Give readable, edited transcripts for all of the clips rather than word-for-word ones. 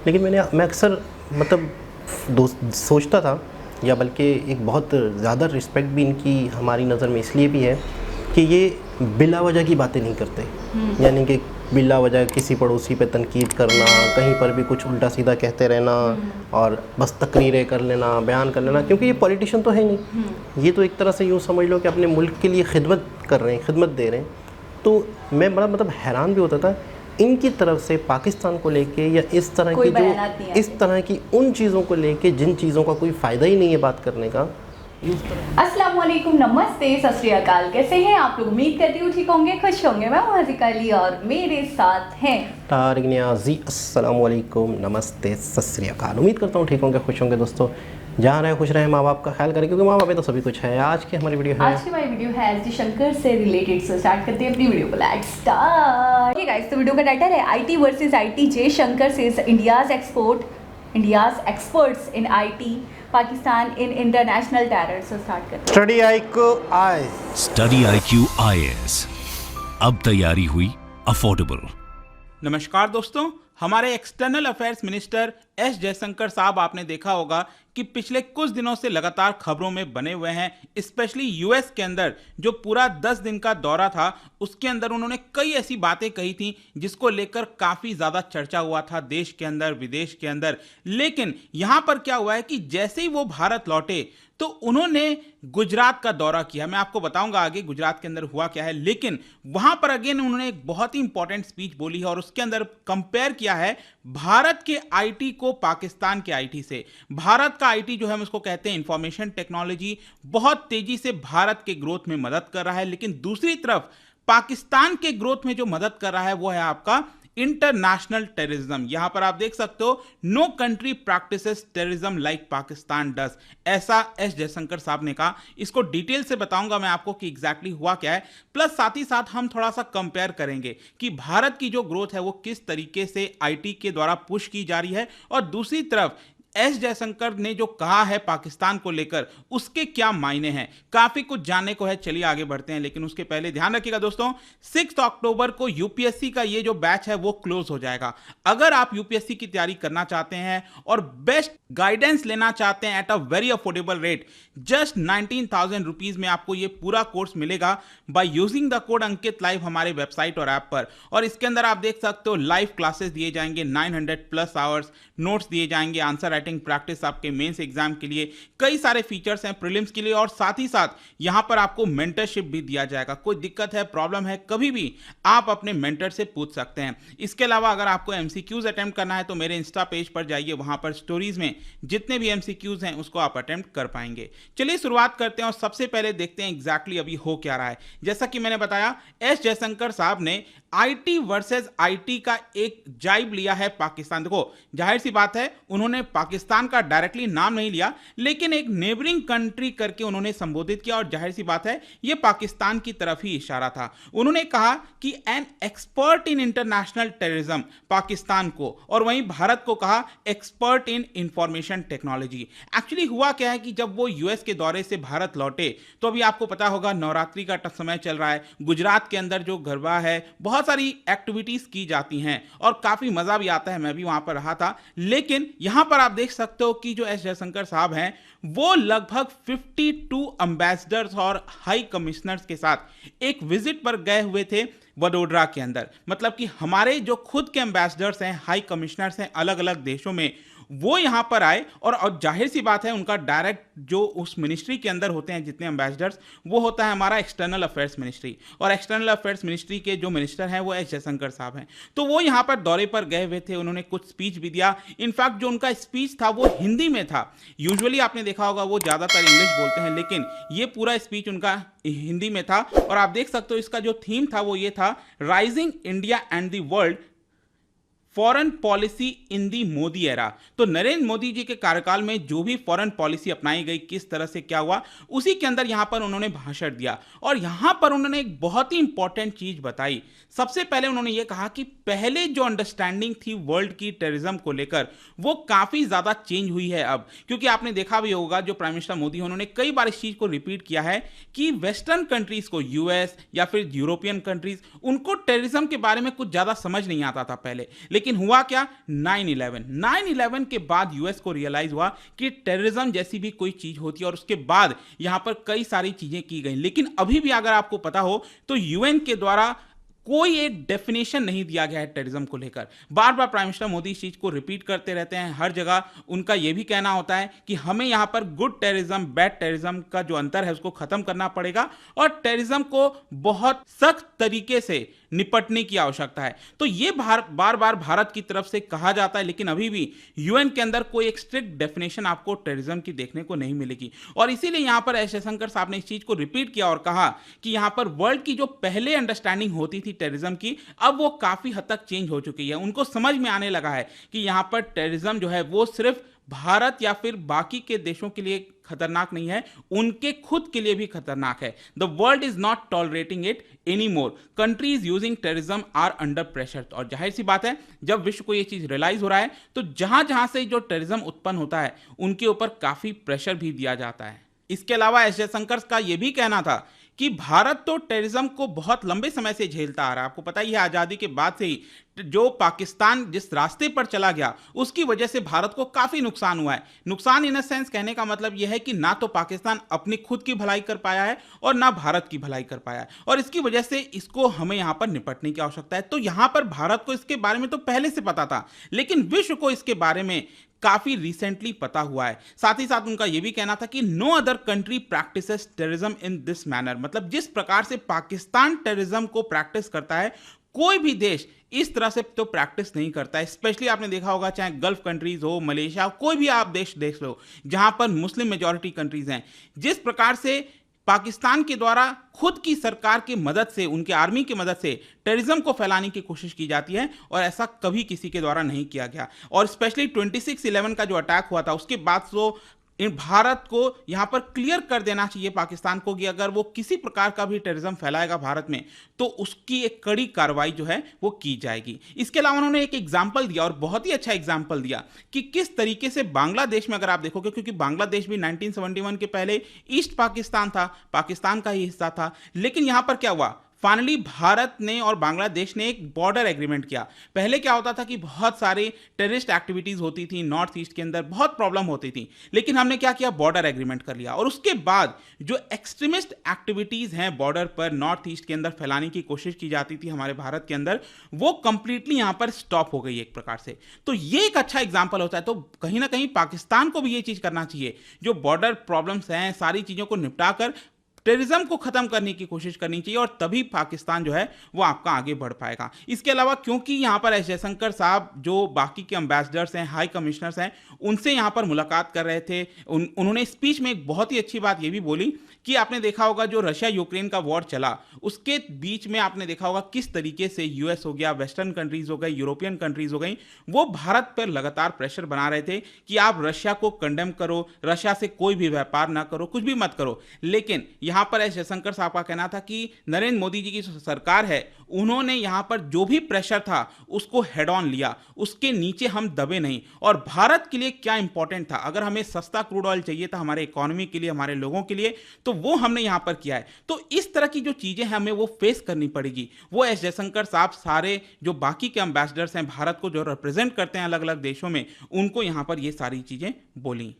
लेकिन मैं अक्सर मतलब सोचता था, या बल्कि एक बहुत ज़्यादा रिस्पेक्ट भी इनकी हमारी नज़र में इसलिए भी है कि ये बिला वजह की बातें नहीं करते। यानी कि बिला वजह किसी पड़ोसी पे तनकीद करना, कहीं पर भी कुछ उल्टा सीधा कहते रहना और बस तकरीरें कर लेना, बयान कर लेना, क्योंकि ये पॉलिटिशियन तो है नहीं, ये तो एक तरह से यूँ समझ लो कि अपने मुल्क के लिए खिदमत कर रहे हैं, खिदमत दे रहे हैं। तो मैं बड़ा मतलब हैरान भी होता था इनकी तरफ से पाकिस्तान को लेके, या इस तरह की जो इस तरह की उन चीज़ों को लेके जिन चीज़ों का कोई फ़ायदा ही नहीं है बात करने का। अस्सलाम वालेकुम, नमस्ते, सत श्री अकाल। कैसे हैं आप लोग? उम्मीद करती हूँ ठीक होंगे, खुश होंगे। मैं हाजिका अली और मेरे साथ हैं तारिक नियाज़ी। अस्सलाम वालेकुम, नमस्ते, सत श्री अकाल। उम्मीद करता हूँ ठीक होंगे, खुश होंगे। दोस्तों जहाँ रहे खुश रहे, माँ बाप का ख्याल करें, क्योंकि माँ बाप तो सभी कुछ है। आज की हमारी वीडियो है, आज की हमारी वीडियो है एसडी शंकर से रिलेटेड। सो स्टार्ट करते हैं अपनी वीडियो को। Let's start. ओके गाइस, तो वीडियो का टाइटल है IT versus IT. Jaishankar says India's experts in IT, Pakistan in international terror. So start करते हैं। स्टडी IQ IAS, अब तैयारी हुई अफोर्डेबल। नमस्कार दोस्तों, हमारे external affairs minister S Jaishankar साहब, आपने देखा होगा कि पिछले कुछ दिनों से लगातार खबरों में बने हुए हैं। स्पेशली यूएस के अंदर जो पूरा 10 दिन का दौरा था, उसके अंदर उन्होंने कई ऐसी बातें कही थी जिसको लेकर काफी ज्यादा चर्चा हुआ था देश के अंदर, विदेश के अंदर। लेकिन यहां पर क्या हुआ है कि जैसे ही वो भारत लौटे तो उन्होंने गुजरात का दौरा किया। मैं आपको बताऊंगा आगे गुजरात के अंदर हुआ क्या है। लेकिन वहां पर अगेन उन्होंने एक बहुत ही इंपॉर्टेंट स्पीच बोली है और उसके अंदर कंपेयर किया है भारत के आईटी को पाकिस्तान के आईटी से। भारत का आईटी जो है, हम उसको कहते हैं इंफॉर्मेशन टेक्नोलॉजी, बहुत तेजी से भारत के ग्रोथ में मदद कर रहा है। लेकिन दूसरी तरफ पाकिस्तान के ग्रोथ में जो मदद कर रहा है वो है आपका इंटरनेशनल टेररिज्म। यहां पर आप देख सकते हो, no country practises terrorism like Pakistan does, ऐसा एस जयशंकर साहब ने कहा। इसको डिटेल से बताऊंगा मैं आपको कि एग्जैक्टली हुआ क्या है। प्लस साथ ही साथ हम थोड़ा सा कंपेयर करेंगे कि भारत की जो ग्रोथ है वो किस तरीके से आईटी के द्वारा पुश की जा रही है, और दूसरी तरफ एस जयशंकर ने जो कहा है पाकिस्तान को लेकर, उसके क्या मायने हैं। काफी कुछ जानने को है, चलिए आगे बढ़ते हैं। लेकिन उसके पहले ध्यान रखिएगा दोस्तों, 6 अक्टूबर को यूपीएससी का ये जो बैच है वो क्लोज हो जाएगा। अगर आप यूपीएससी की तैयारी करना चाहते हैं और बेस्ट गाइडेंस लेना चाहते हैं at a very affordable rate, just 19,000 rupees में आपको ये पूरा कोर्स मिलेगा by using the code Ankit live हमारे वेबसाइट और ऐप पर। और इसके अंदर आप देख सकते हो लाइव क्लासेस दिए जाएंगे, 900+ आवर्स, नोट्स दिए जाएंगे, आंसर राइटिंग प्रैक्टिस आपके मेंस एग्जाम के लिए, कई सारे फीचर्स हैं प्रीलिम्स के लिए, और साथ ही साथ यहां पर आपको मेंटरशिप भी दिया जाएगा। कोई दिक्कत है, प्रॉब्लम है, कभी भी आप अपने मेंटर से पूछ सकते हैं। इसके अलावा अगर आपको एमसीक्यूज अटेम्प्ट करना है तो मेरे इंस्टा पेज पर जाइए, वहां पर स्टोरीज में जितने भी एमसीक्यूज हैं उसको आप अटेम्प्ट कर पाएंगे। चलिए शुरुआत करते हैं और सबसे पहले देखते हैं एग्जैक्टली अभी हो क्या रहा है। जैसा कि मैंने बताया, एस जयशंकर साहब ने आईटी वर्सेस आईटी का एक जाइब लिया है पाकिस्तान। देखो, जाहिर सी बात है, उन्होंने पाकिस्तान का डायरेक्टली नाम नहीं लिया, लेकिन एक नेबरिंग कंट्री करके उन्होंने संबोधित किया, और जाहिर सी बात है यह पाकिस्तान की तरफ ही इशारा था। उन्होंने कहा कि an expert in international terrorism Pakistan को, और वहीं भारत को कहा expert in information technology. Actually हुआ क्या है कि जब वो यूएस के दौरे से भारत लौटे तो अभी आपको पता होगा नवरात्रि का समय चल रहा है। गुजरात के अंदर जो गरबा है, बहुत सारी एक्टिविटीज की जाती हैं और काफी मजा भी आता है। मैं भी वहां पर रहा था। लेकिन यहां पर आप देख सकते हो कि जो एस जयशंकर साहब हैं वो लगभग 52 एम्बेसडर्स और हाई कमिश्नर्स के साथ एक विजिट पर गए हुए थे वडोदरा के अंदर। मतलब कि हमारे जो खुद के एम्बेसडर्स हैं, हाई कमिश्नर्स हैं अलग अलग देशों में, वो यहां पर आए, और जाहिर सी बात है उनका डायरेक्ट जो उस मिनिस्ट्री के अंदर होते हैं जितने एम्बेसडर्स, वो होता है हमारा एक्सटर्नल अफेयर्स मिनिस्ट्री, और एक्सटर्नल अफेयर्स मिनिस्ट्री के जो मिनिस्टर हैं वो एस जयशंकर साहब हैं। तो वो यहां पर दौरे पर गए हुए थे, उन्होंने कुछ स्पीच भी दिया। इनफैक्ट जो उनका स्पीच था वो हिंदी में था। यूजुअली आपने देखा होगा वो ज्यादातर इंग्लिश बोलते हैं, लेकिन ये पूरा स्पीच उनका हिंदी में था। और आप देख सकते हो इसका जो थीम था वो ये था, rising India and the world, foreign policy in the Modi era. तो नरेंद्र मोदी जी के कार्यकाल में जो भी फॉरेन पॉलिसी अपनाई गई, किस तरह से क्या हुआ, उसी के अंदर यहां पर उन्होंने भाषण दिया। और यहां पर उन्होंने एक बहुत ही इंपॉर्टेंट चीज बताई। सबसे पहले उन्होंने ये कहा कि पहले जो अंडरस्टैंडिंग थी वर्ल्ड की टेररिज्म को लेकर, वो काफी ज्यादा चेंज हुई है अब। क्योंकि आपने देखा भी होगा, जो प्राइम मिनिस्टर मोदी उन्होंने कई बार इस चीज को रिपीट किया है कि वेस्टर्न कंट्रीज को, यूएस या फिर यूरोपियन कंट्रीज, उनको टेररिज्म के बारे में कुछ ज्यादा समझ नहीं आता था पहले। लेकिन लेकिन हुआ क्या, 9/11 के बाद यूएस को रियलाइज हुआ कि टेररिज्म जैसी भी कोई चीज होती है, और उसके बाद यहां पर कई सारी चीजें की गई। लेकिन अभी भी अगर आपको पता हो तो यूएन के द्वारा कोई एक डेफिनेशन नहीं दिया गया है टेररिज्म को लेकर। बार बार प्राइम मिनिस्टर मोदी इस चीज को रिपीट करते रहते हैं, हर जगह उनका यह भी कहना होता है कि हमें यहां पर गुड टेररिज्म बैड टेररिज्म का जो अंतर है उसको खत्म करना पड़ेगा, और टेररिज्म को बहुत सख्त तरीके से निपटने की आवश्यकता है। तो ये बार बार भारत की तरफ से कहा जाता है, लेकिन अभी भी यूएन के अंदर कोई एक स्ट्रिक्ट डेफिनेशन आपको टेररिज्म की देखने को नहीं मिलेगी। और इसीलिए यहां पर एस जयशंकर साहब ने इस चीज को रिपीट किया और कहा कि यहां पर वर्ल्ड की जो पहले अंडरस्टैंडिंग होती थी टेररिज्म की, अब वो काफी हद तक चेंज हो चुकी है। उनको समझ में आने लगा है कि यहां पर टेररिज्म जो है वो सिर्फ भारत या फिर बाकी के देशों के लिए खतरनाक नहीं है, उनके खुद के लिए भी खतरनाक है। The world is not tolerating it any more, countries using terrorism are under pressure. और जाहिर सी बात है, जब विश्व को यह चीज रियलाइज हो रहा है तो जहां जहां से जो टेररिज्म उत्पन्न होता है उनके ऊपर काफी प्रेशर भी दिया जाता है। इसके अलावा एस जयशंकर का यह भी कहना था कि भारत तो टेररिज्म को बहुत लंबे समय से झेलता आ रहा है। आपको पता ही है, आजादी के बाद से ही जो पाकिस्तान जिस रास्ते पर चला गया उसकी वजह से भारत को काफी नुकसान हुआ है। नुकसान इन अ सेंस कहने का मतलब यह है कि ना तो पाकिस्तान अपनी खुद की भलाई कर पाया है और ना भारत की भलाई कर पाया है, और इसकी वजह से इसको हमें यहां पर निपटने की आवश्यकता है। तो यहां पर भारत को इसके बारे में तो पहले से पता था, लेकिन विश्व को इसके बारे में काफी रिसेंटली पता हुआ है। साथ ही साथ उनका यह भी कहना था कि no other country practises terrorism in this manner, मतलब जिस प्रकार से पाकिस्तान टेररिज्म को प्रैक्टिस करता है कोई भी देश इस तरह से तो प्रैक्टिस नहीं करता है। स्पेशली आपने देखा होगा, चाहे गल्फ कंट्रीज हो, मलेशिया, कोई भी आप देश देख लो जहां पर मुस्लिम मेजॉरिटी कंट्रीज हैं, जिस प्रकार से पाकिस्तान के द्वारा खुद की सरकार की मदद से, उनके आर्मी की मदद से टेररिज्म को फैलाने की कोशिश की जाती है, और ऐसा कभी किसी के द्वारा नहीं किया गया। और स्पेशली 26/11 का जो अटैक हुआ था उसके बाद तो भारत को यहां पर क्लियर कर देना चाहिए पाकिस्तान को कि अगर वो किसी प्रकार का भी टेररिज्म फैलाएगा भारत में तो उसकी एक कड़ी कार्रवाई जो है वो की जाएगी। इसके अलावा उन्होंने एक एग्जाम्पल दिया, और बहुत ही अच्छा एग्जाम्पल दिया, कि किस तरीके से बांग्लादेश में अगर आप देखोगे, क्योंकि बांग्लादेश भी 1971 के पहले ईस्ट पाकिस्तान था, पाकिस्तान का ही हिस्सा था, लेकिन यहां पर क्या हुआ, फाइनली भारत ने और बांग्लादेश ने एक बॉर्डर एग्रीमेंट किया। पहले क्या होता था कि बहुत सारे टेररिस्ट एक्टिविटीज होती थी नॉर्थ ईस्ट के अंदर, बहुत प्रॉब्लम होती थी, लेकिन हमने क्या किया, बॉर्डर एग्रीमेंट कर लिया। और उसके बाद जो एक्सट्रीमिस्ट एक्टिविटीज हैं बॉर्डर पर नॉर्थ ईस्ट के अंदर फैलाने की कोशिश की जाती थी हमारे भारत के अंदर, वो कंप्लीटली यहां पर स्टॉप हो गई एक प्रकार से। तो ये एक अच्छा एग्जाम्पल होता है। तो कहीं ना कहीं पाकिस्तान को भी ये चीज करना चाहिए, जो बॉर्डर प्रॉब्लम्स हैं सारी चीजों को निपटाकर टेररिज्म को खत्म करने की कोशिश करनी चाहिए, और तभी पाकिस्तान जो है वो आपका आगे बढ़ पाएगा। इसके अलावा क्योंकि यहां पर एस जयशंकर साहब जो बाकी के एम्बेसडर्स हैं, हाई कमिश्नर्स हैं, उनसे यहां पर मुलाकात कर रहे थे, उन्होंने स्पीच में एक बहुत ही अच्छी बात ये भी बोली कि आपने देखा होगा जो रशिया यूक्रेन का वॉर चला उसके बीच में आपने देखा होगा किस तरीके से यूएस हो गया, वेस्टर्न कंट्रीज हो गई, यूरोपियन कंट्रीज हो गई, वो भारत पर लगातार प्रेशर बना रहे थे कि आप रशिया को कंडेम करो, रशिया से कोई भी व्यापार ना करो, कुछ भी मत करो। लेकिन यहां पर एस जयशंकर साहब का कहना था कि नरेंद्र मोदी जी की सरकार है, उन्होंने यहां पर जो भी प्रेशर था उसको हेड ऑन लिया, उसके नीचे हम दबे नहीं। और भारत के लिए क्या इंपॉर्टेंट था, अगर हमें सस्ता क्रूड ऑयल चाहिए था हमारे इकोनॉमी के लिए, हमारे लोगों के लिए, तो वो हमने यहां पर किया है। तो इस तरह की जो चीजें हैं हमें वो फेस करनी पड़ेगी। वो एस जयशंकर साहब सारे जो बाकी के एम्बेसडर्स हैं भारत को जो रिप्रेजेंट करते हैं अलग अलग देशों में, उनको यहां पर ये सारी चीजें बोली।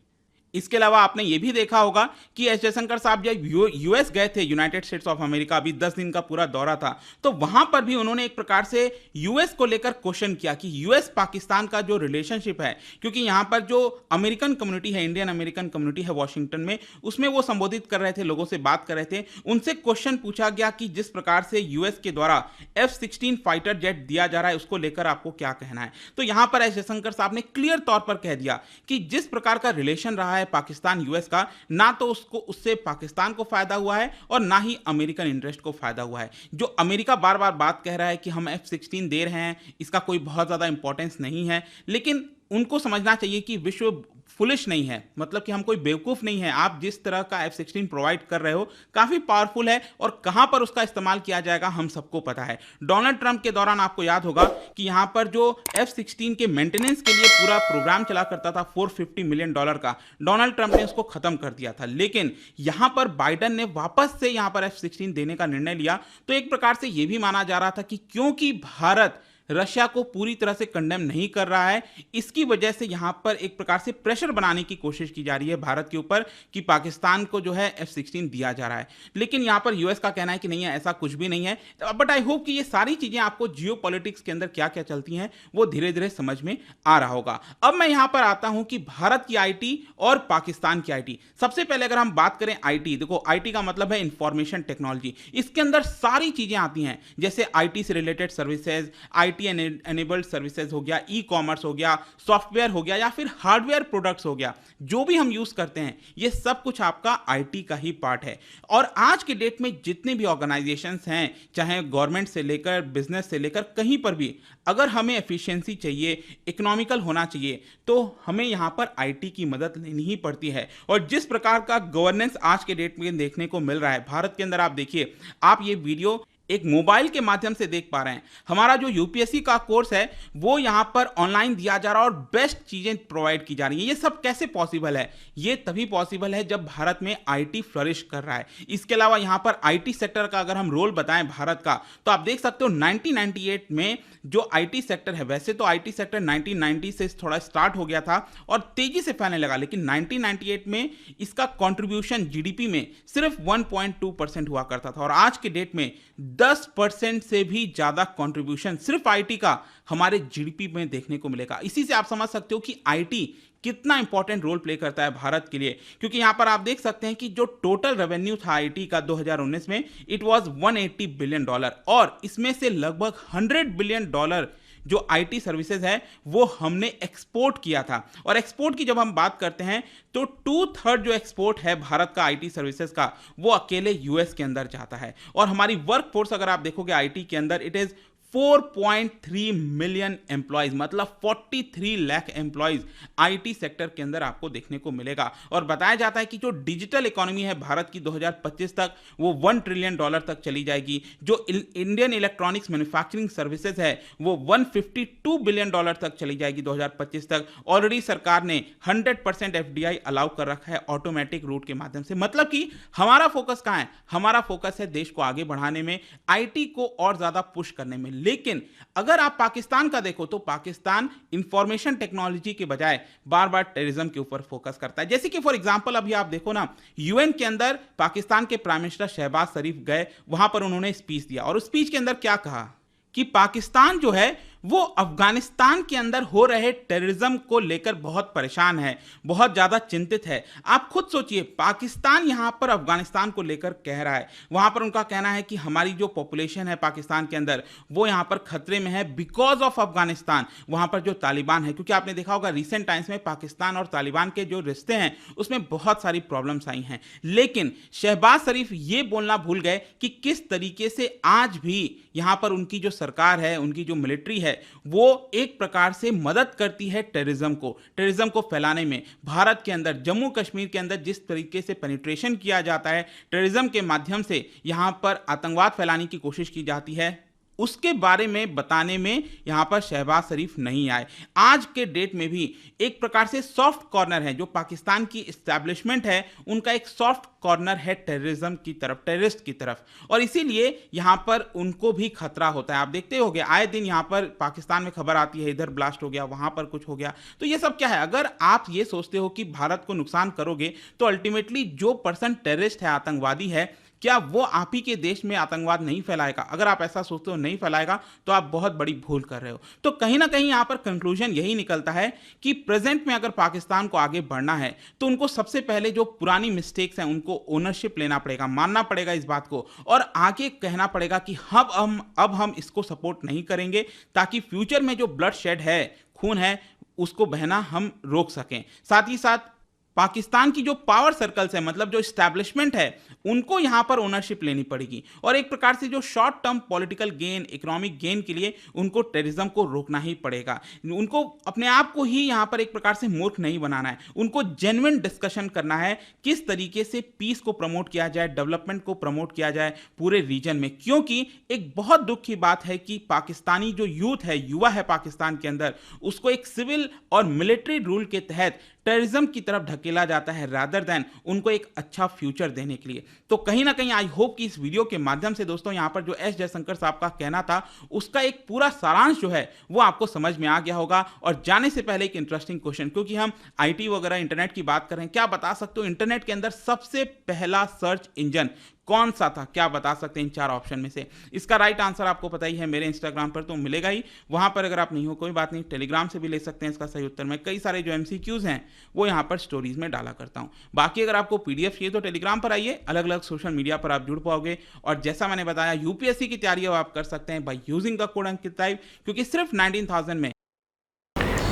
इसके अलावा आपने ये भी देखा होगा कि एस जयशंकर साहब जब यूएस गए थे, यूनाइटेड स्टेट्स ऑफ अमेरिका, अभी 10 दिन का पूरा दौरा था, तो वहां पर भी उन्होंने एक प्रकार से यूएस को लेकर क्वेश्चन किया कि यूएस पाकिस्तान का जो रिलेशनशिप है, क्योंकि यहां पर जो अमेरिकन कम्युनिटी है, इंडियन अमेरिकन कम्युनिटी है वॉशिंगटन में, उसमें वो संबोधित कर रहे थे, लोगों से बात कर रहे थे। उनसे क्वेश्चन पूछा गया कि जिस प्रकार से यूएस के द्वारा F-16 फाइटर जेट दिया जा रहा है उसको लेकर आपको क्या कहना है। तो यहां पर एस जयशंकर साहब ने क्लियर तौर पर कह दिया कि जिस प्रकार का रिलेशन रहा है पाकिस्तान यूएस का, ना तो उससे पाकिस्तान को फायदा हुआ है और ना ही अमेरिकन इंटरेस्ट को फायदा हुआ है। जो अमेरिका बार बार बात कह रहा है कि हम F-16 दे रहे हैं, इसका कोई बहुत ज्यादा इंपॉर्टेंस नहीं है, लेकिन उनको समझना चाहिए कि विश्व फुलिश नहीं है, मतलब कि हम कोई बेवकूफ नहीं है। आप जिस तरह का F-16 प्रोवाइड कर रहे हो काफी पावरफुल है, और कहां पर उसका इस्तेमाल किया जाएगा हम सबको पता है। डोनाल्ड ट्रंप के दौरान आपको याद होगा कि यहां पर जो F-16 के मेंटेनेंस के लिए पूरा प्रोग्राम चला करता था $450 मिलियन का, डोनाल्ड ट्रंप ने उसको खत्म कर दिया था। लेकिन यहां पर बाइडेन ने वापस से यहां पर F-16 देने का निर्णय लिया। तो एक प्रकार से यह भी माना जा रहा था कि क्योंकि भारत रशिया को पूरी तरह से कंडेम नहीं कर रहा है। इसकी वजह से यहाँ पर एक प्रकार से प्रेशर बनाने की कोशिश की जा रही है भारत के ऊपर कि पाकिस्तान को जो है F-16 दिया जा रहा है। लेकिन यहाँ पर यूएस का कहना है कि नहीं है, ऐसा कुछ भी नहीं है। बट आई होप कि ये सारी चीजें आपको जियोपॉलिटिक्स के अंदर क्या क्या चलती हैं वो धीरे धीरे समझ में आ रहा होगा। अब मैं यहाँ पर आता हूँ कि भारत की आईटी और पाकिस्तान की आईटी। सबसे पहले अगर हम बात करें आईटी, देखो आईटी का मतलब है इंफॉर्मेशन टेक्नोलॉजी। इसके अंदर सारी चीजें आती हैं, जैसे आईटी से related services, IT enabled services हो गया, ई कॉमर्स हो गया, सॉफ्टवेयर हो गया या फिर हार्डवेयर प्रोडक्ट्स हो गया, जो भी हम यूज करते हैं ये सब कुछ आपका आईटी का ही पार्ट है। और आज के डेट में जितने भी ऑर्गेनाइजेशंस हैं, चाहे गवर्नमेंट से लेकर बिजनेस से लेकर कहीं पर भी, अगर हमें एफिशिएंसी चाहिए, इकोनॉमिकल होना चाहिए, तो हमें यहां पर आईटी की मदद लेनी ही पड़ती है। और जिस प्रकार का गवर्नेंस आज के डेट में देखने को मिल रहा है भारत के अंदर, आप देखिए, आप ये वीडियो एक मोबाइल के माध्यम से देख पा रहे हैं। हमारा जो यूपीएससी का कोर्स है वो यहां पर ऑनलाइन दिया जा रहा है और बेस्ट चीजें प्रोवाइड की जा रही हैं। ये सब कैसे पॉसिबल है? ये तभी पॉसिबल है जब भारत में आईटी फ्लरिश कर रहा है। इसके अलावा यहां पर आईटी सेक्टर का अगर हम रोल बताएं भारत का, तो आप देख सकते हो 1998 में जो आईटी सेक्टर है, वैसे तो आईटी सेक्टर 1990 से थोड़ा स्टार्ट हो गया था और तेजी से फैलने लगा, लेकिन 1998 में इसका कंट्रीब्यूशन जीडीपी में सिर्फ 1.2% हुआ करता था और आज के डेट में 10% से भी ज्यादा कंट्रीब्यूशन सिर्फ आईटी का हमारे जीडीपी में देखने को मिलेगा। इसी से आप समझ सकते हो कि आईटी कितना इंपॉर्टेंट रोल प्ले करता है भारत के लिए, क्योंकि यहां पर आप देख सकते हैं कि जो टोटल रेवेन्यू था आईटी का 2019 में, इट वाज $180 बिलियन और इसमें से लगभग $100 बिलियन जो आईटी सर्विसेज है वो हमने एक्सपोर्ट किया था। और एक्सपोर्ट की जब हम बात करते हैं तो 2/3 जो एक्सपोर्ट है भारत का आईटी सर्विसेज का, वो अकेले यूएस के अंदर जाता है। और हमारी वर्कफोर्स अगर आप देखोगे आईटी के अंदर, इट इज 4.3 मिलियन एम्प्लॉयज, मतलब 43 लाख एम्प्लॉयज आईटी सेक्टर के अंदर आपको देखने को मिलेगा। और बताया जाता है कि जो डिजिटल इकोनॉमी है भारत की 2025 तक वो $1 ट्रिलियन तक चली जाएगी। जो इंडियन इलेक्ट्रॉनिक्स मैन्युफैक्चरिंग सर्विसेज है वो $152 बिलियन तक चली जाएगी 2025 तक। ऑलरेडी सरकार ने 100% एफडीआई अलाउ कर रखा है ऑटोमेटिक रूट के माध्यम से। मतलब कि हमारा फोकस कहां है? हमारा फोकस है देश को आगे बढ़ाने में, आईटी को और ज्यादा पुश करने में। लेकिन अगर आप पाकिस्तान का देखो तो पाकिस्तान इंफॉर्मेशन टेक्नोलॉजी के बजाय बार बार टेररिज्म के ऊपर फोकस करता है। जैसे कि फॉर एग्जांपल अभी आप देखो ना, यूएन के अंदर पाकिस्तान के प्राइम मिनिस्टर शहबाज शरीफ गए, वहां पर उन्होंने स्पीच दिया और स्पीच के अंदर क्या कहा कि पाकिस्तान जो है वो अफगानिस्तान के अंदर हो रहे टेररिज्म को लेकर बहुत परेशान है, बहुत ज्यादा चिंतित है। आप खुद सोचिए, पाकिस्तान यहां पर अफगानिस्तान को लेकर कह रहा है, वहां पर उनका कहना है कि हमारी जो पॉपुलेशन है पाकिस्तान के अंदर वो यहां पर खतरे में है बिकॉज ऑफ अफगानिस्तान, वहां पर जो तालिबान है। क्योंकि आपने देखा होगा रिसेंट टाइम्स में पाकिस्तान और तालिबान के जो रिश्ते हैं उसमें बहुत सारी प्रॉब्लम्स आई हैं। लेकिन शहबाज शरीफ ये बोलना भूल गए कि किस तरीके से आज भी यहां पर उनकी जो सरकार है, उनकी जो मिलिट्री है, वो एक प्रकार से मदद करती है टेररिज्म को फैलाने में। भारत के अंदर, जम्मू कश्मीर के अंदर जिस तरीके से पेनिट्रेशन किया जाता है टेररिज्म के माध्यम से, यहां पर आतंकवाद फैलाने की कोशिश की जाती है, उसके बारे में बताने में यहां पर शहबाज शरीफ नहीं आए। आज के डेट में भी एक प्रकार से सॉफ्ट कॉर्नर है, जो पाकिस्तान की एस्टैब्लिशमेंट है उनका एक सॉफ्ट कॉर्नर है टेररिज्म की तरफ, टेररिस्ट की तरफ, और इसीलिए यहां पर उनको भी खतरा होता है। आप देखते होंगे आए दिन यहां पर पाकिस्तान में खबर आती है, इधर ब्लास्ट हो गया, वहां पर कुछ हो गया। तो ये सब क्या है? अगर आप ये सोचते हो कि भारत को नुकसान करोगे तो अल्टीमेटली जो पर्सन टेररिस्ट है, आतंकवादी है, क्या वो आप ही के देश में आतंकवाद नहीं फैलाएगा? अगर आप ऐसा सोचते हो नहीं फैलाएगा तो आप बहुत बड़ी भूल कर रहे हो। तो कहीं ना कहीं यहां पर कंक्लूजन यही निकलता है कि प्रेजेंट में अगर पाकिस्तान को आगे बढ़ना है तो उनको सबसे पहले जो पुरानी मिस्टेक्स हैं उनको ओनरशिप लेना पड़ेगा, मानना पड़ेगा इस बात को, और आगे कहना पड़ेगा कि अब हम इसको सपोर्ट नहीं करेंगे, ताकि फ्यूचर में जो ब्लड शेड है, खून है, उसको बहना हम रोक सकें। साथ ही साथ पाकिस्तान की जो पावर सर्कल्स है, मतलब जो एस्टैब्लिशमेंट है, उनको यहां पर ओनरशिप लेनी पड़ेगी और एक प्रकार से जो short term political gain, economic gain के लिए उनको टेररिज्म को रोकना ही पड़ेगा। उनको अपने आप को ही यहां पर एक प्रकार से मूर्ख नहीं बनाना है, उनको जेन्युइन डिस्कशन करना है किस तरीके से पीस को प्रमोट किया जाए, डेवलपमेंट को प्रमोट किया जाए पूरे रीजन में। क्योंकि एक बहुत दुख की बात है कि पाकिस्तानी जो यूथ है, युवा है पाकिस्तान के अंदर, उसको एक सिविल और मिलिट्री रूल के तहत टेररिज्म की तरफ ढकेला जाता है रादर देन उनको एक अच्छा फ्यूचर देने के लिए। तो कहीं ना कहीं आई होप कि इस वीडियो के माध्यम से दोस्तों यहाँ पर जो एस जयशंकर साहब का कहना था उसका एक पूरा सारांश जो है वो आपको समझ में आ गया होगा। और जाने से पहले एक इंटरेस्टिंग क्वेश्चन, क्योंकि हम आईटी वगैरह इंटरनेट की बात कर रहे हैं, क्या बता सकते हो इंटरनेट के अंदर सबसे पहला सर्च इंजन कौन सा था? क्या बता सकते हैं इन 4 ऑप्शन में से? इसका राइट आंसर आपको पता ही है, मेरे इंस्टाग्राम पर तो मिलेगा ही। वहां पर अगर आप नहीं हो कोई बात नहीं, टेलीग्राम से भी ले सकते हैं इसका सही उत्तर। मैं कई सारे जो MCQs हैं वो यहाँ पर स्टोरीज में डाला करता हूँ। बाकी अगर आपको PDF चाहिए तो टेलीग्राम पर आइए, अलग अलग सोशल मीडिया पर आप जुड़ पाओगे। और जैसा मैंने बताया UPSC की तैयारी आप कर सकते हैं by using the code Ankit type, क्योंकि सिर्फ 19,000 में।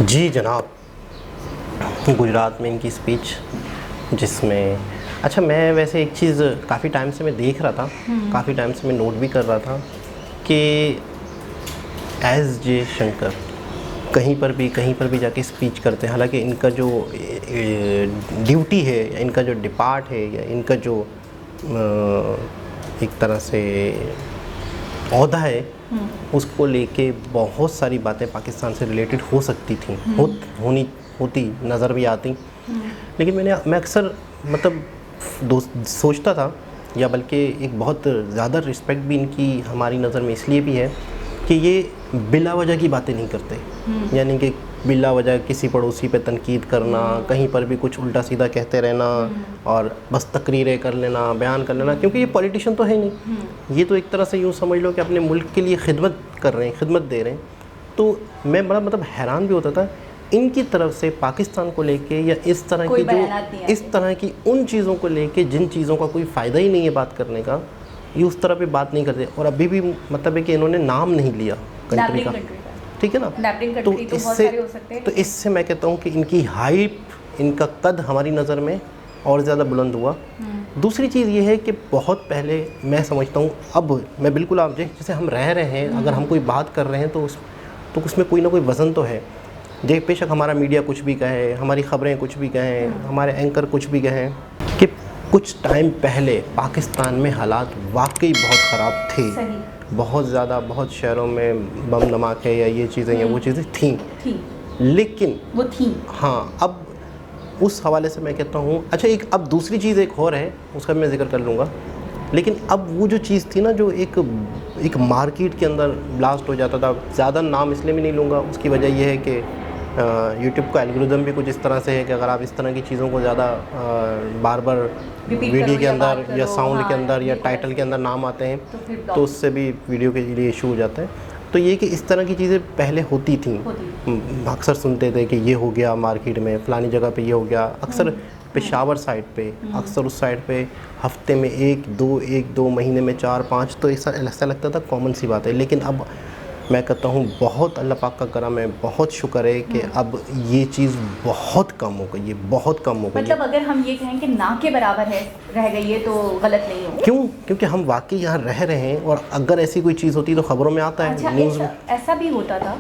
जी जनाब, गुजरात में इनकी स्पीच जिसमें अच्छा, मैं वैसे एक चीज़ काफ़ी टाइम से मैं देख रहा था, काफ़ी टाइम से मैं नोट भी कर रहा था कि एस जयशंकर कहीं पर भी जाके स्पीच करते हैं। हालांकि इनका जो ड्यूटी है या इनका जो डिपार्ट है या इनका जो एक तरह से ओहदा है उसको लेके बहुत सारी बातें पाकिस्तान से रिलेटेड हो सकती थी, होती नज़र भी आती। लेकिन मैं अक्सर मतलब सोचता था, या बल्कि एक बहुत ज़्यादा रिस्पेक्ट भी इनकी हमारी नज़र में इसलिए भी है कि ये बिला वजह की बातें नहीं करते। यानी कि बिला वजह किसी पड़ोसी पे तनकीद करना, कहीं पर भी कुछ उल्टा सीधा कहते रहना और बस तकरीरें कर लेना, बयान कर लेना, क्योंकि ये पॉलिटिशियन तो है नहीं, ये तो एक तरह से यूँ समझ लो कि अपने मुल्क के लिए खिदमत कर रहे हैं, खिदमत दे रहे हैं। तो मैं बड़ा मतलब हैरान भी होता था इनकी तरफ से पाकिस्तान को लेके या इस तरह की जो इस तरह की उन चीज़ों को लेके जिन चीज़ों का कोई फ़ायदा ही नहीं है बात करने का, ये उस तरह पे बात नहीं करते। और अभी भी मतलब है कि इन्होंने नाम नहीं लिया कंट्री का, ठीक है ना। तो इससे मैं कहता हूँ कि इनकी हाइप, इनका कद हमारी नज़र में और ज़्यादा बुलंद हुआ। दूसरी चीज़ ये है कि बहुत पहले मैं समझता हूँ, अब मैं बिल्कुल आप जैसे हम रह रहे हैं, अगर हम कोई बात कर रहे हैं तो उसमें कोई ना कोई वज़न तो है। बेशक हमारा मीडिया कुछ भी कहे, हमारी ख़बरें कुछ भी कहें, हमारे एंकर कुछ भी कहें कि कुछ टाइम पहले पाकिस्तान में हालात वाकई बहुत ख़राब थे, बहुत ज़्यादा, बहुत शहरों में बम धमाके या ये चीज़ें या वो चीज़ें थी, लेकिन वो थी। हाँ, अब उस हवाले से मैं कहता हूँ अच्छा, एक अब दूसरी चीज़ एक और है, उसका मैं जिक्र कर लूँगा। लेकिन अब वो जो चीज़ थी ना, जो एक मार्केट के अंदर ब्लास्ट हो जाता था, ज़्यादा नाम इसलिए भी नहीं लूँगा, उसकी वजह यह है कि यूट्यूब का एल्गोरिदम भी कुछ इस तरह से है कि अगर आप इस तरह की चीज़ों को ज़्यादा बार बार वीडियो के अंदर या साउंड के अंदर या टाइटल के अंदर नाम आते हैं तो उससे भी वीडियो के लिए इशू हो जाता है। तो ये कि इस तरह की चीज़ें पहले होती थी, अक्सर सुनते थे कि ये हो गया मार्केट में, फ़लानी जगह पे ये हो गया। अक्सर पेशावर साइड पे, अक्सर उस साइड पे हफ्ते में एक दो महीने में 4-5, तो ऐसा लगता था कॉमन सी बात है। लेकिन अब मैं कहता हूँ बहुत अल्लाह पाक का करम है, बहुत शुक्र है कि अब ये चीज़ बहुत कम हो गई है, बहुत कम हो गई। मतलब अगर हम ये कहें कि ना के बराबर है, रह गई है, तो गलत नहीं हो। क्यों? क्योंकि हम वाकई यहाँ रह रहे हैं और अगर ऐसी कोई चीज़ होती तो खबरों में आता है, न्यूज़ में। ऐसा भी होता था,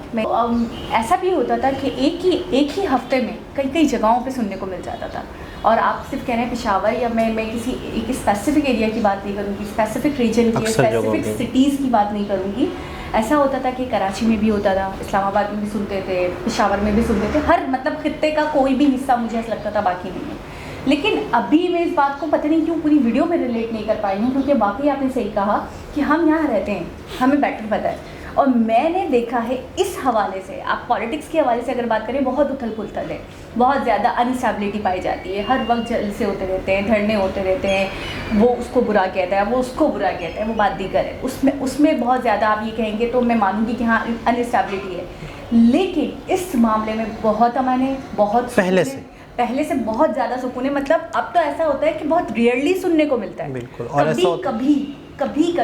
ऐसा भी होता था कि एक ही हफ्ते में कई जगहों पे सुनने को मिल जाता था। और आप सिर्फ कह रहे हैं पेशावर, या मैं किसी एक स्पेसिफिक एरिया की बात नहीं करूँगी, स्पेसिफिक रीजन की, स्पेसिफिक सिटीज़ की बात नहीं करूँगी। ऐसा होता था कि कराची में भी होता था, इस्लामाबाद में भी सुनते थे, पेशावर में भी सुनते थे, हर मतलब खित्ते का कोई भी हिस्सा मुझे ऐसा लगता था बाकी नहीं है। लेकिन अभी मैं इस बात को पता नहीं क्यों पूरी वीडियो में रिलेट नहीं कर पाई हूँ, क्योंकि बाकी आपने सही कहा कि हम यहाँ रहते हैं, हमें बेटर पता है। और मैंने देखा है इस हवाले से, आप पॉलिटिक्स के हवाले से अगर बात करें, बहुत उथल पुथल है, बहुत ज़्यादा अनस्टेबिलिटी पाई जाती है, हर वक्त जलसे होते रहते हैं, धरने होते रहते हैं, वो उसको बुरा कहता है, वो उसको बुरा कहता है, वो बात दी करे, उसमें बहुत ज़्यादा आप ये कहेंगे तो मैं मानूंगी कि हाँ अनस्टेबिलिटी है। लेकिन इस मामले में बहुत अमन है, बहुत पहले से बहुत ज़्यादा सुकून है। मतलब अब तो ऐसा होता है कि बहुत रेयरली सुनने को मिलता है, बिल्कुल, और कभी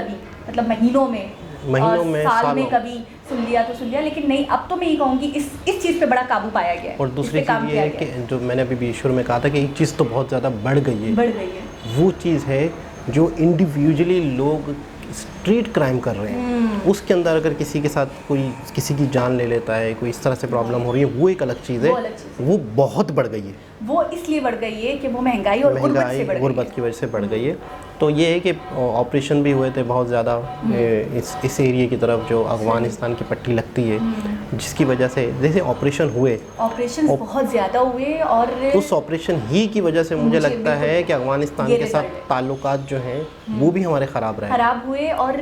मतलब महीनों में साल में कभी सुन लिया, लेकिन नहीं, अब तो मैं ये कहूँगी इस चीज़ पे बड़ा काबू पाया गया है। और दूसरी चीज़ ये है कि जो मैंने अभी शुरू में कहा था कि एक चीज़ तो बहुत ज़्यादा बढ़ गई है, वो चीज़ है जो इंडिविजुअली लोग स्ट्रीट क्राइम कर रहे हैं। उसके अंदर अगर किसी के साथ कोई किसी की जान ले लेता है, कोई इस तरह से प्रॉब्लम हो रही है, वो एक अलग चीज़ है, वो बहुत बढ़ गई है। वो इसलिए बढ़ गई है कि वो महंगाई और गुर्बत की वजह से बढ़ गई है। तो ये है कि ऑपरेशन भी हुए थे बहुत ज़्यादा इस एरिया की तरफ जो अफ़गानिस्तान की पट्टी लगती है, जिसकी वजह से जैसे ऑपरेशन हुए, ऑपरेशन बहुत ज़्यादा हुए और उस ऑपरेशन ही की वजह से मुझे लगता है कि अफ़गानिस्तान के साथ ताल्लुकात जो हैं वो भी हमारे ख़राब हुए। और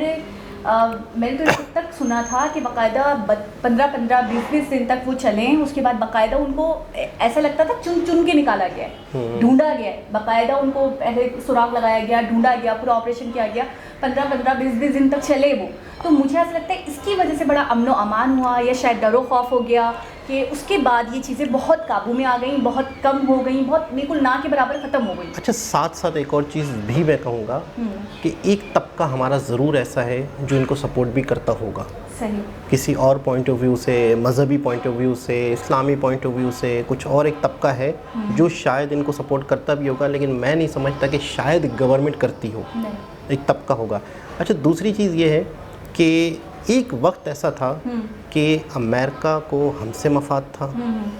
मैंने तो इस तक सुना था कि बाकायदा 15-15, 20-20 दिन तक वो चले, उसके बाद बाकायदा उनको ऐसा लगता था चुन चुन के निकाला गया है, ढूंढा गया है, बाकायदा उनको पहले सुराग लगाया गया, ढूंढा गया, पूरा ऑपरेशन किया गया, 15-15, 20-20 दिन तक चले वो। तो मुझे ऐसा लगता है इसकी वजह से बड़ा अमनो अमान हुआ, या शायद डरो खौफ हो गया कि उसके बाद ये चीज़ें बहुत काबू में आ गई, बहुत कम हो गई, बहुत बिल्कुल ना के बराबर ख़त्म हो गई। अच्छा, साथ साथ एक और चीज़ भी मैं कहूँगा कि एक तबका हमारा ज़रूर ऐसा है जो इनको सपोर्ट भी करता होगा, सही, किसी और पॉइंट ऑफ व्यू से, मज़हबी पॉइंट ऑफ व्यू से, इस्लामी पॉइंट ऑफ व्यू से, कुछ और एक तबका है जो शायद इनको सपोर्ट करता भी होगा, लेकिन मैं नहीं समझता कि शायद गवर्नमेंट करती हो, एक तबका होगा। अच्छा, दूसरी चीज़ ये है कि एक वक्त ऐसा था कि अमेरिका को हमसे मफाद था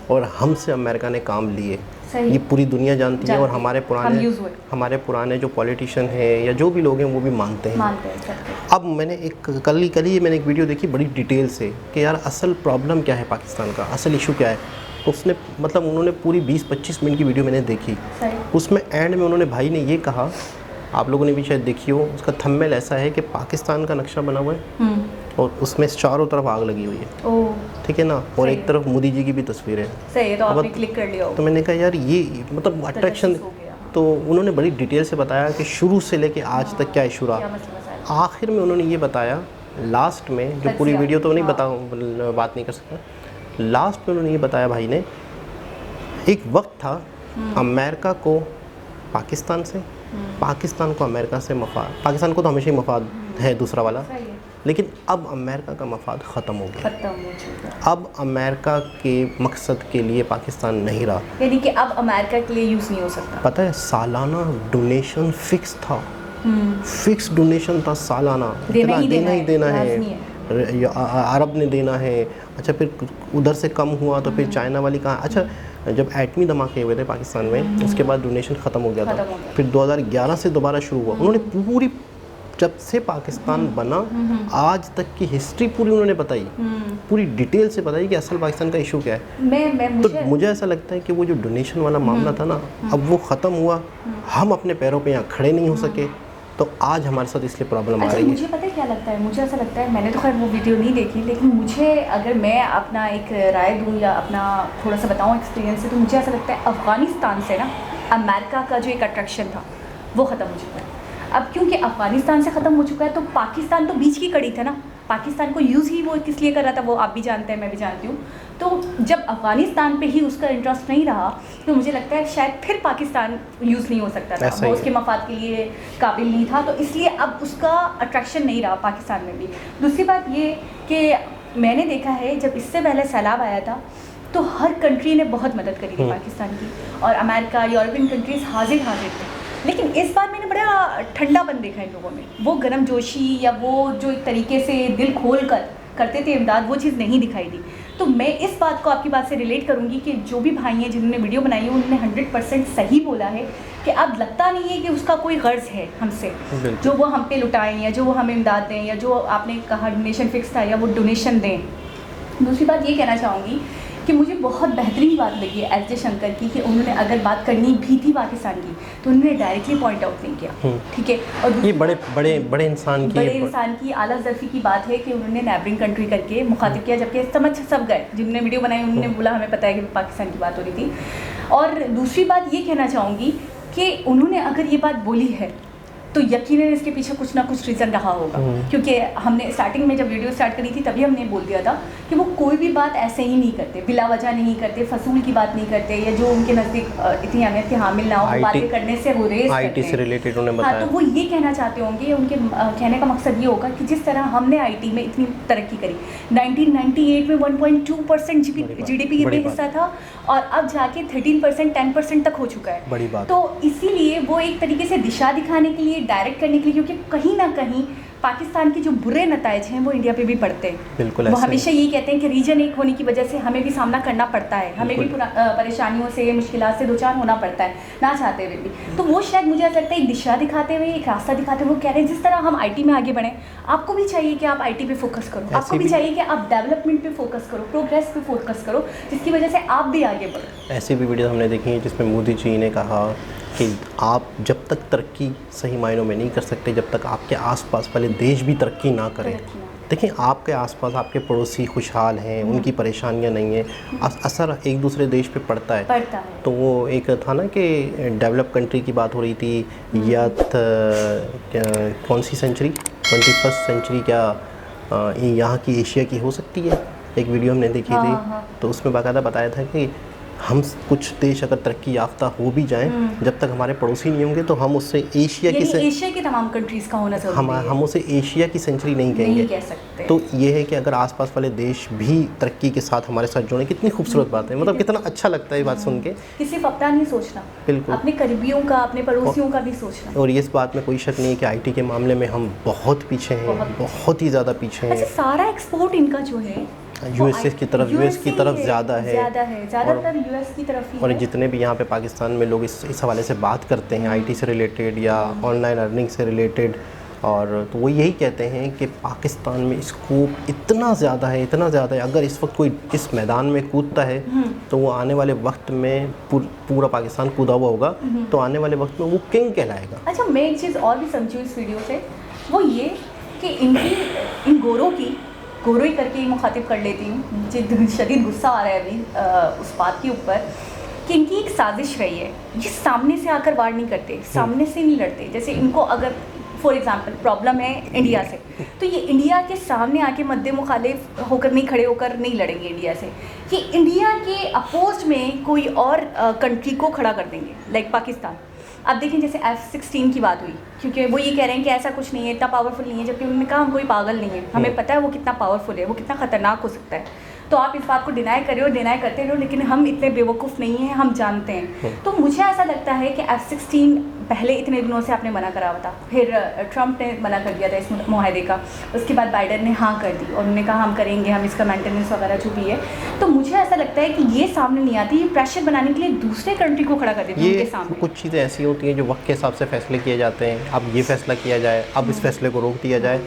और हमसे अमेरिका ने काम लिए, ये पूरी दुनिया जानती है, और हमारे पुराने जो पॉलिटिशियन हैं या जो भी लोग हैं वो भी मानते हैं। अब मैंने कल ही मैंने एक वीडियो देखी बड़ी डिटेल से कि यार असल प्रॉब्लम क्या है पाकिस्तान का, असल इशू क्या है। उसने मतलब उन्होंने पूरी 20-25 मिनट की वीडियो मैंने देखी, उसमें एंड में उन्होंने भाई ने ये कहा, आप लोगों ने भी शायद देखी हो, उसका थंबनेल ऐसा है कि पाकिस्तान का नक्शा बना हुआ है और उसमें चारों तरफ आग लगी हुई है, ठीक है ना, और एक तरफ मोदी जी की भी तस्वीर है। सही है, तो आपने क्लिक कर लिया। तो मैंने कहा यार ये मतलब अट्रैक्शन, तो उन्होंने बड़ी डिटेल से बताया कि शुरू से लेके आज तक क्या इशू रहा। आखिर में उन्होंने ये बताया लास्ट में, जो पूरी वीडियो तो नहीं बात नहीं कर सकता, लास्ट में उन्होंने ये बताया भाई ने, एक वक्त था अमेरिका को पाकिस्तान से, पाकिस्तान को अमेरिका से मफाद, पाकिस्तान को तो हमेशा ही मफाद है दूसरा वाला, लेकिन अब अमेरिका का मफाद ख़त्म हो गया। अब अमेरिका के मकसद के लिए पाकिस्तान नहीं रहा, यानी कि अब अमेरिका के लिए यूज़ नहीं हो सकता। पता है, सालाना डोनेशन फिक्स था, फिक्स डोनेशन था सालाना, देना ही देना है, अरब ने देना है। अच्छा, फिर उधर से कम हुआ तो फिर चाइना वाली कहा। अच्छा, जब एटमी धमाके हुए थे पाकिस्तान में, उसके बाद डोनेशन ख़त्म हो गया था, फिर 2011 से दोबारा शुरू हुआ। उन्होंने पूरी, जब से पाकिस्तान बना आज तक की हिस्ट्री पूरी उन्होंने बताई, पूरी डिटेल से बताई कि असल पाकिस्तान का इशू क्या है। तो मुझे ऐसा लगता है कि वो जो डोनेशन वाला मामला था ना, अब वो ख़त्म हुआ, हम अपने पैरों पे यहाँ खड़े नहीं हो सके, तो आज हमारे साथ इसलिए प्रॉब्लम आ रही है। मुझे पता है क्या लगता है, मुझे ऐसा लगता है, मैंने तो खैर वो वीडियो नहीं देखी, लेकिन मुझे अगर मैं अपना एक राय दूँ या अपना थोड़ा सा बताऊँ एक्सपीरियंस से, तो मुझे ऐसा लगता है अफ़गानिस्तान से ना अमेरिका का जो एक अट्रैक्शन था वो ख़त्म हो चुका है। अब क्योंकि अफ़गानिस्तान से ख़त्म हो चुका है, तो पाकिस्तान तो बीच की कड़ी था ना, पाकिस्तान को यूज़ ही वो किस लिए कर रहा था वो आप भी जानते हैं, मैं भी जानती हूँ। तो जब अफ़गानिस्तान पे ही उसका इंटरेस्ट नहीं रहा, तो मुझे लगता है शायद फिर पाकिस्तान यूज़ नहीं हो सकता था, वो उसके मफाद के लिए काबिल नहीं था, तो इसलिए अब उसका अट्रैक्शन नहीं रहा पाकिस्तान में भी। दूसरी बात ये कि मैंने देखा है जब इससे पहले सैलाब आया था तो हर कंट्री ने बहुत मदद करी थी पाकिस्तान की, और अमेरिका, यूरोपियन कंट्रीज़ हाजिर थे। लेकिन इस बार मैंने बड़ा ठंडापन देखा इन लोगों में, वो गर्मजोशी या वो जो एक तरीके से दिल खोल कर करते थे इमदाद, वो चीज़ नहीं दिखाई दी। तो मैं इस बात को आपकी बात से रिलेट करूंगी कि जो भी भाई हैं जिन्होंने वीडियो बनाई है, उन्होंने 100% सही बोला है कि अब लगता नहीं है कि उसका कोई गर्ज है हमसे, जो वो हम पे लुटाएं या जो वो हमें इमदाद दें या जो आपने कहा डोनेशन फिक्स था या वो डोनेशन दें। दूसरी बात ये कहना चाहूँगी कि मुझे बहुत बेहतरीन बात लगी है एस जयशंकर की कि उन्होंने अगर बात करनी भी थी पाकिस्तान की तो उन्होंने डायरेक्टली पॉइंट आउट नहीं किया, ठीक है। और ये बड़े इंसान की आला ज़र्फ़ी की बात है कि उन्होंने नेबरिंग कंट्री करके मुखातिब किया, जबकि समझ सब गए, जिन्होंने वीडियो बनाई उन्होंने बोला हमें पता है कि पाकिस्तान की बात हो रही थी। और दूसरी बात ये कहना चाहूँगी कि उन्होंने अगर ये बात बोली है तो यकीनन इसके पीछे कुछ ना कुछ रीज़न रहा होगा, क्योंकि हमने स्टार्टिंग में जब वीडियो स्टार्ट करी थी तभी हमने बोल दिया था कि वो कोई भी बात ऐसे ही नहीं करते, बिला वजह नहीं करते, फसूल की बात नहीं करते, या जो उनके नज़दीक इतनी अहमियत की हामिल ना हो बातें करने से वो रेस IT से रिलेटेड उन्होंने बताया। हाँ, तो वो ये कहना चाहते होंगे, उनके कहने का मकसद ये होगा कि जिस तरह हमने IT में इतनी तरक्की करी, 1998 में 1.2% GDP में हिस्सा था और अब जाके 13% 10% तक हो चुका है, बड़ी बात। तो इसीलिए वो एक तरीके से दिशा दिखाने के लिए, डायरेक्ट करने के लिए, क्योंकि कहीं ना कहीं पाकिस्तान के जो बुरे नताइज हैं वो इंडिया पे भी पड़ते हैं। बिल्कुल वो ऐसा हमेशा यही कहते हैं कि रीजन एक होने की वजह से हमें भी सामना करना पड़ता है, हमें भी बिल्कुल। परेशानियों से, मुश्किलात से दो चार होना पड़ता है, ना चाहते हुए भी। तो वो शायद मुझे ऐसा लगता है एक दिशा दिखाते हुए, एक रास्ता दिखाते हुए वो कह रहे हैं जिस तरह हम आईटी में आगे बढ़ें, आपको भी चाहिए कि आप आईटी पे फोकस करो, आपको भी चाहिए कि आप डेवलपमेंट पे फोकस करो, प्रोग्रेस पे फोकस करो, जिसकी वजह से आप भी आगे बढ़ो। ऐसी भी वीडियो हमने देखी है जिसमें मोदी जी ने कहा कि आप जब तक तरक्की सही मायनों में नहीं कर सकते जब तक आपके आसपास वाले देश भी तरक्की ना करें। देखिए आपके आसपास आपके पड़ोसी खुशहाल हैं, उनकी परेशानियां नहीं हैं, असर एक दूसरे देश पे पड़ता है। तो वो एक था ना कि डेवलप कंट्री की बात हो रही थी या कौन सी सेंचुरी 21st सेंचुरी क्या यहाँ की एशिया की हो सकती है, एक वीडियो हमने देखी थी। तो उसमें बाकायदा बताया था कि हम कुछ देश अगर तरक्की याफ्ता हो भी जाएं जब तक हमारे पड़ोसी नहीं होंगे तो हम उससे एशिया की तमाम कंट्रीज़ का होना जरूरी है। हम उसे एशिया की सेंचुरी नहीं कहेंगे, नहीं कह सकते। तो ये है कि अगर आसपास वाले देश भी तरक्की के साथ हमारे साथ जुड़े, कितनी खूबसूरत बात है, मतलब कितना अच्छा लगता है ये बात सुन के कि सिर्फ अपना नहीं सोचना, बिल्कुल अपने करीबियों का, अपने पड़ोसियों का भी सोचना। और इस बात में कोई शक नहीं है कि आईटी के मामले में हम बहुत पीछे हैं, बहुत ही ज़्यादा पीछे हैं। अच्छा, सारा एक्सपोर्ट इनका जो है यूएस की तरफ ज़्यादा है, ज़्यादातर यूएस की तरफ ही और है। जितने भी यहाँ पे पाकिस्तान में लोग इस हवाले से बात करते हैं आईटी से रिलेटेड या ऑनलाइन अर्निंग से रिलेटेड, और तो वो यही कहते हैं कि पाकिस्तान में स्कोप इतना ज़्यादा है, इतना ज़्यादा है। अगर इस वक्त कोई इस मैदान में कूदता है तो वो आने वाले वक्त में पूरा पाकिस्तान कूदा हुआ होगा, तो आने वाले वक्त में वो किंग कहलाएगा। अच्छा, मैं एक चीज़ और भी समझी इस वीडियो से, वो ये कि इन गोरों ही करके मुखातिब कर लेती हूँ, मुझे शदीद गुस्सा आ रहा है अभी उस बात के ऊपर कि इनकी एक साजिश रही है। ये सामने से आकर वार नहीं करते, सामने से नहीं लड़ते। जैसे इनको अगर फॉर एग्जांपल प्रॉब्लम है इंडिया से, तो ये इंडिया के सामने आके मद्दे मुखालिफ होकर नहीं खड़े होकर नहीं लड़ेंगे इंडिया से, कि इंडिया के अपोज में कोई और कंट्री को खड़ा कर देंगे, लाइक पाकिस्तान। अब देखें जैसे F-16 की बात हुई, क्योंकि वो ये कह रहे हैं कि ऐसा कुछ नहीं है, इतना पावरफुल नहीं है, जबकि उन्होंने कहा हम कोई पागल नहीं है, हमें पता है वो कितना पावरफुल है, वो कितना ख़तरनाक हो सकता है। तो आप इस बात को डिनाई कर रहे हो, डिनाई करते रहो, लेकिन हम इतने बेवकूफ़ नहीं हैं, हम जानते हैं। तो मुझे ऐसा लगता है कि F-16 पहले इतने दिनों से आपने मना करा हुआ था, फिर ट्रंप ने मना कर दिया था इस मुआहदे का, उसके बाद बाइडन ने हाँ कर दी और उन्होंने कहा हम करेंगे, हम इसका मेंटेनेंस वगैरह जो भी है। तो मुझे ऐसा लगता है कि ये सामने नहीं आती, ये प्रेशर बनाने के लिए दूसरे कंट्री को खड़ा कर देती है उनके सामने। कुछ चीज़ें ऐसी होती हैं जो वक्त के हिसाब से फैसले किए जाते हैं। अब ये फैसला किया जाए, अब इस फैसले को रोक दिया जाए।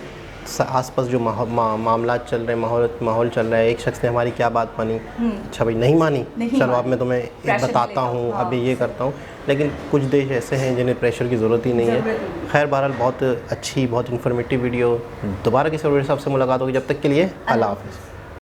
आसपास जो मामला चल रहे हैं, माहौल चल रहा है, एक शख्स ने हमारी क्या बात मानी, अच्छा भाई नहीं मानी, चलो अब मैं तुम्हें एक बताता हूँ, अभी ये करता हूँ। लेकिन कुछ देश ऐसे हैं जिन्हें प्रेशर की ज़रूरत ही नहीं है। खैर बहरहाल बहुत अच्छी, बहुत इन्फॉर्मेटिव वीडियो। दोबारा किसी और साहब से मुलाकात होगी, जब तक के लिए अल्लाह हाफ़िज़।